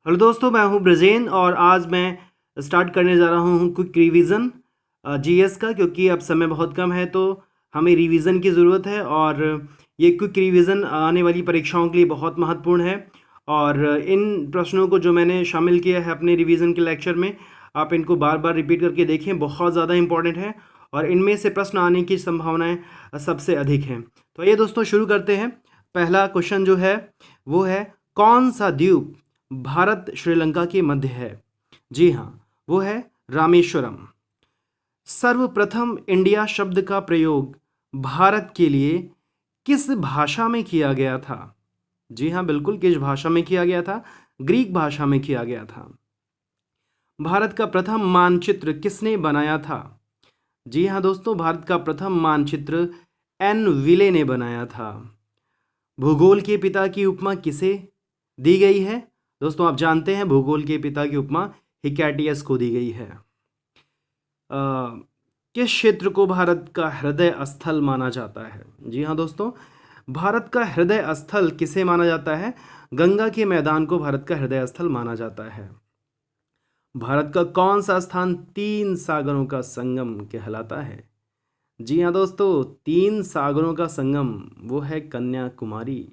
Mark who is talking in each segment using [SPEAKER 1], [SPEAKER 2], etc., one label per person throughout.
[SPEAKER 1] Hello दोस्तों, मैं हूं ब्रजेन और आज मैं स्टार्ट करने जा रहा हूं क्विक रिवीजन जीएस का। क्योंकि अब समय बहुत कम है तो हमें रिवीजन की ज़रूरत है और ये क्विक रिवीजन आने वाली परीक्षाओं के लिए बहुत महत्वपूर्ण है। और इन प्रश्नों को जो मैंने शामिल किया है अपने रिवीजन के लेक्चर में, आप इनको बार बार रिपीट करके देखें, बहुत ज़्यादा इंपॉर्टेंट है और इनमें से प्रश्न आने की संभावनाएं सबसे अधिक हैं। तो ये दोस्तों शुरू करते हैं। पहला क्वेश्चन जो है वो है, कौन सा द्वीप भारत श्रीलंका के मध्य है? जी हाँ, वो है रामेश्वरम। सर्वप्रथम इंडिया शब्द का प्रयोग भारत के लिए किस भाषा में किया गया था? जी हाँ, बिल्कुल, किस भाषा में किया गया था? ग्रीक भाषा में किया गया था। भारत का प्रथम मानचित्र किसने बनाया था? जी हाँ दोस्तों, भारत का प्रथम मानचित्र एन विले ने बनाया था। भूगोल के पिता की उपमा किसे दी गई है? दोस्तों आप जानते हैं भूगोल के पिता की उपमा हिकैटियस को दी गई है। किस क्षेत्र को भारत का हृदय स्थल माना जाता है? जी हाँ दोस्तों, भारत का हृदय स्थल किसे माना जाता है? गंगा के मैदान को भारत का हृदय स्थल माना जाता है। भारत का कौन सा स्थान तीन सागरों का संगम कहलाता है? जी हाँ दोस्तों, तीन सागरों का संगम वो है कन्याकुमारी।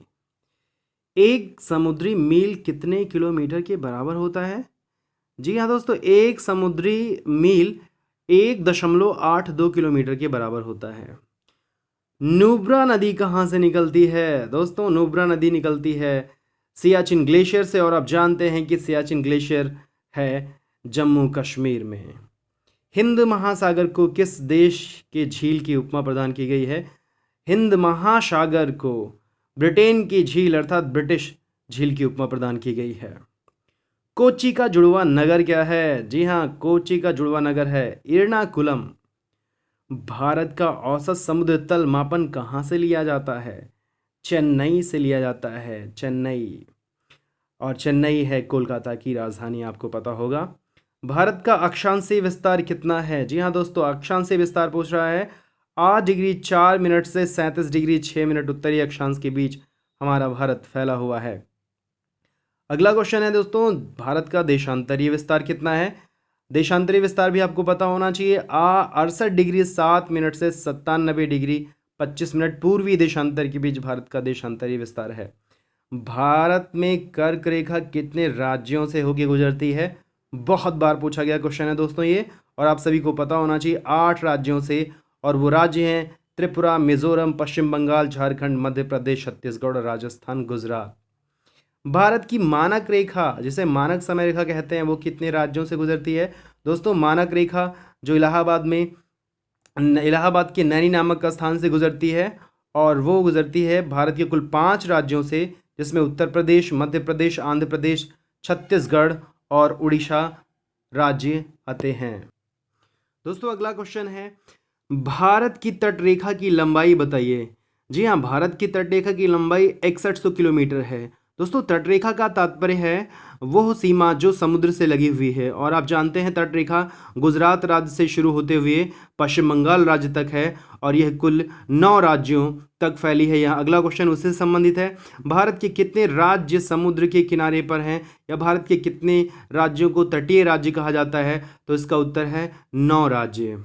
[SPEAKER 1] एक समुद्री मील कितने किलोमीटर के बराबर होता है? जी हाँ दोस्तों, एक समुद्री मील 1.82 किलोमीटर के बराबर होता है। नुब्रा नदी कहाँ से निकलती है? दोस्तों नुब्रा नदी निकलती है सियाचिन ग्लेशियर से, और आप जानते हैं कि सियाचिन ग्लेशियर है जम्मू कश्मीर में। हिंद महासागर को किस देश के झील की उपमा प्रदान की गई है? हिंद महासागर को ब्रिटेन की झील अर्थात ब्रिटिश झील की उपमा प्रदान की गई है। कोच्चि का जुड़वा नगर क्या है? जी हाँ, कोच्चि का जुड़वा नगर है एर्नाकुलम। भारत का औसत समुद्र तल मापन कहाँ से लिया जाता है? चेन्नई से लिया जाता है, चेन्नई। और चेन्नई है कोलकाता की राजधानी, आपको पता होगा। भारत का अक्षांशीय विस्तार कितना है? जी हाँ दोस्तों, अक्षांशीय विस्तार पूछ रहा है 8 डिग्री 4 मिनट से 37 डिग्री 6 मिनट उत्तरी अक्षांश के बीच हमारा भारत फैला हुआ है। अगला क्वेश्चन है दोस्तों, भारत का देशांतरीय विस्तार कितना है? देशांतरीय विस्तार भी आपको पता होना चाहिए। 68 डिग्री 7 मिनट से 97 डिग्री 25 मिनट पूर्वी देशांतर के बीच भारत का देशांतरीय विस्तार है। भारत में कर्क रेखा कितने राज्यों से होकर गुजरती है? बहुत बार पूछा गया क्वेश्चन है दोस्तों ये, और आप सभी को पता होना चाहिए 8 राज्यों से, और वो राज्य हैं त्रिपुरा, मिजोरम, पश्चिम बंगाल, झारखंड, मध्य प्रदेश, छत्तीसगढ़ और राजस्थान, गुजरात। भारत की मानक रेखा, जिसे मानक समय रेखा कहते हैं, वो कितने राज्यों से गुजरती है? दोस्तों मानक रेखा जो इलाहाबाद के नैनी नामक स्थान से गुजरती है, और वो गुजरती है भारत के कुल 5 राज्यों से, जिसमें उत्तर प्रदेश, मध्य प्रदेश, आंध्र प्रदेश, छत्तीसगढ़ और उड़ीसा राज्य आते हैं। दोस्तों अगला क्वेश्चन है, भारत की तटरेखा की लंबाई बताइए। जी हाँ, भारत की तटरेखा की लंबाई 6100 किलोमीटर है। दोस्तों तटरेखा का तात्पर्य है वह सीमा जो समुद्र से लगी हुई है, और आप जानते हैं तटरेखा गुजरात राज्य से शुरू होते हुए पश्चिम बंगाल राज्य तक है, और यह कुल 9 राज्यों तक फैली है। यहाँ अगला क्वेश्चन उससे संबंधित है, भारत के कितने राज्य समुद्र के किनारे पर हैं, या भारत के कितने राज्यों को तटीय राज्य कहा जाता है? तो इसका उत्तर है 9 राज्य।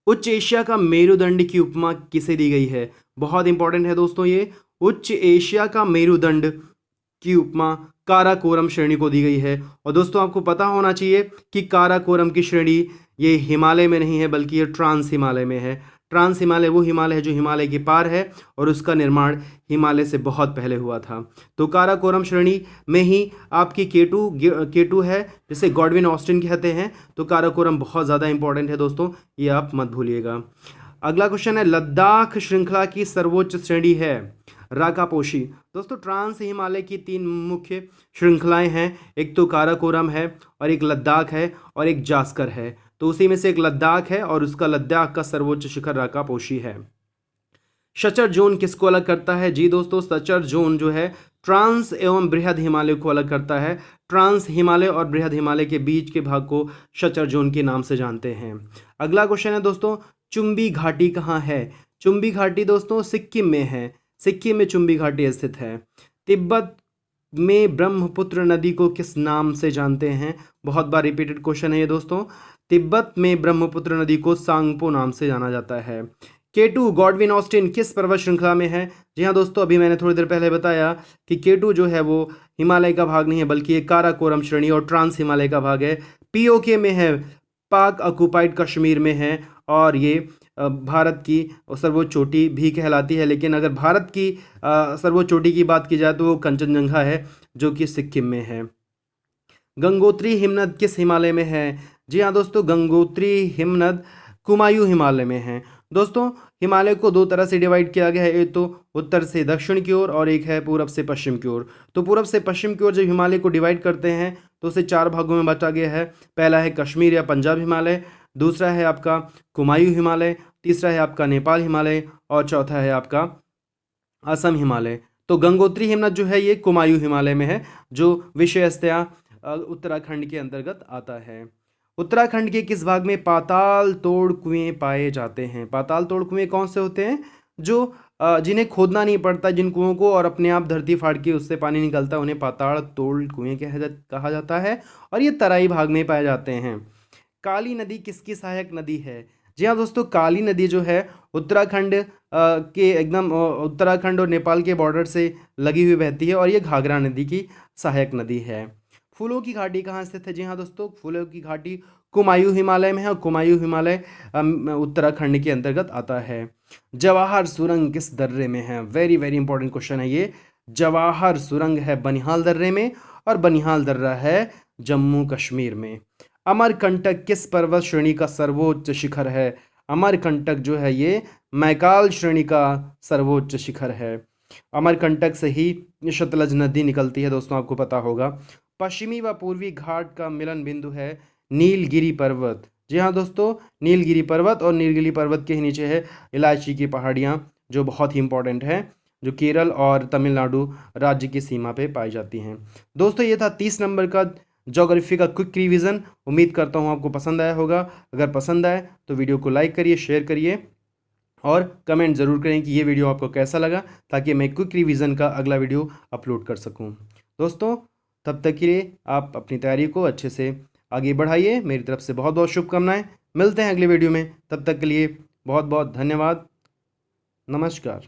[SPEAKER 1] उच्च एशिया का मेरुदंड की उपमा किसे दी गई है? बहुत इंपॉर्टेंट है दोस्तों ये। उच्च एशिया का मेरुदंड की उपमा काराकोरम श्रेणी को दी गई है, और दोस्तों आपको पता होना चाहिए कि काराकोरम की श्रेणी ये हिमालय में नहीं है, बल्कि ये ट्रांस हिमालय में है। ट्रांस हिमालय वो हिमालय है जो हिमालय के पार है, और उसका निर्माण हिमालय से बहुत पहले हुआ था। तो काराकोरम श्रेणी में ही आपकी केटू है, जिसे गॉडविन ऑस्टिन कहते हैं। तो काराकोरम बहुत ज़्यादा इंपॉर्टेंट है दोस्तों, ये आप मत भूलिएगा। अगला क्वेश्चन है, लद्दाख श्रृंखला की सर्वोच्च श्रेणी है राकापोशी। दोस्तों ट्रांस हिमालय की 3 मुख्य श्रृंखलाएं हैं, एक तो काराकोरम है, और एक लद्दाख है, और एक जास्कर है। तो उसी में से एक लद्दाख है, और उसका लद्दाख का सर्वोच्च शिखर राकापोशी है। शचर जोन किसको अलग करता है? जी दोस्तों, शचर जोन जो है ट्रांस एवं बृहद हिमालय को अलग करता है। ट्रांस हिमालय और बृहद हिमालय के बीच के भाग को शचर जोन के नाम से जानते हैं। अगला क्वेश्चन है दोस्तों, चुंबी घाटी कहाँ है? चुंबी घाटी दोस्तों सिक्किम में है। सिक्किम में चुंबी घाटी स्थित है। तिब्बत में ब्रह्मपुत्र नदी को किस नाम से जानते हैं? बहुत बार रिपीटेड क्वेश्चन है ये दोस्तों। तिब्बत में ब्रह्मपुत्र नदी को सांगपो नाम से जाना जाता है। केटू गॉडविन ऑस्टिन किस पर्वत श्रृंखला में है? जी हाँ दोस्तों, अभी मैंने थोड़ी देर पहले बताया कि केटू जो है वो हिमालय का भाग नहीं है, बल्कि ये काराकोरम श्रेणी और ट्रांस हिमालय का भाग है। पीओके में है, पाक ऑक्युपाइड कश्मीर में है, और ये भारत की सर्वोच्च चोटी भी कहलाती है। लेकिन अगर भारत की सर्वोच्च चोटी की बात की जाए तो वो कंचनजंगा है, जो कि सिक्किम में है। गंगोत्री हिमनद किस हिमालय में है? जी हाँ दोस्तों, गंगोत्री हिमनद कुमायूं हिमालय में है। दोस्तों, हिमालय को दो तरह से डिवाइड किया गया है, एक तो उत्तर से दक्षिण की ओर और एक है पूरब से पश्चिम की ओर। तो पूरब से पश्चिम की ओर जब हिमालय को डिवाइड करते हैं तो उसे चार भागों में बांटा गया है। पहला है कश्मीर या पंजाब हिमालय, दूसरा है आपका कुमायूं हिमालय, तीसरा है आपका नेपाल हिमालय, और चौथा है आपका असम हिमालय। तो गंगोत्री हिमनद जो है ये कुमायूं हिमालय में है, जो विशेषतया उत्तराखंड के अंतर्गत आता है। उत्तराखंड के किस भाग में पाताल तोड़ कुएं पाए जाते हैं? पाताल तोड़ कुएं कौन से होते हैं? जो जिन्हें खोदना नहीं पड़ता, जिन कुओं को और अपने आप धरती फाड़ के उससे पानी निकलता है, उन्हें पाताल तोड़ कुएं कहा जाता है, और ये तराई भाग में पाए जाते हैं। काली नदी किसकी सहायक नदी है? जी हाँ दोस्तों, काली नदी जो है उत्तराखंड के एकदम उत्तराखंड और नेपाल के बॉर्डर से लगी हुई बहती है, और ये घाघरा नदी की सहायक नदी है। फूलों की घाटी कहाँ स्थित है? जी हाँ दोस्तों, फूलों की घाटी कुमायूं हिमालय में है, और कुमायूं हिमालय उत्तराखंड के अंतर्गत आता है। जवाहर सुरंग किस दर्रे में है? वेरी वेरी इंपॉर्टेंट क्वेश्चन है ये। जवाहर सुरंग है बनिहाल दर्रे में, और बनिहाल दर्रा है जम्मू कश्मीर में। अमरकंटक किस पर्वत श्रेणी का सर्वोच्च शिखर है? अमरकंटक जो है ये मैकाल श्रेणी का सर्वोच्च शिखर है। अमरकंटक से ही सतलज नदी निकलती है दोस्तों, आपको पता होगा। पश्चिमी व पूर्वी घाट का मिलन बिंदु है नीलगिरी पर्वत। जी हाँ दोस्तों, नीलगिरी पर्वत, और नीलगिरी पर्वत के ही नीचे है इलायची की पहाड़ियाँ, जो बहुत ही इंपॉर्टेंट है, जो केरल और तमिलनाडु राज्य की सीमा पे पाई जाती हैं। दोस्तों, ये था 30 नंबर का ज्योग्राफी का क्विक रिवीजन। उम्मीद करता हूँ आपको पसंद आया होगा। अगर पसंद आए तो वीडियो को लाइक करिए, शेयर करिए, और कमेंट ज़रूर करें कि ये वीडियो आपको कैसा लगा, ताकि मैं क्विक रिवीजन का अगला वीडियो अपलोड कर सकूँ। दोस्तों, तब तक के लिए आप अपनी तैयारी को अच्छे से आगे बढ़ाइए। मेरी तरफ से बहुत बहुत शुभकामनाएं। मिलते हैं अगले वीडियो में, तब तक के लिए बहुत बहुत धन्यवाद। नमस्कार।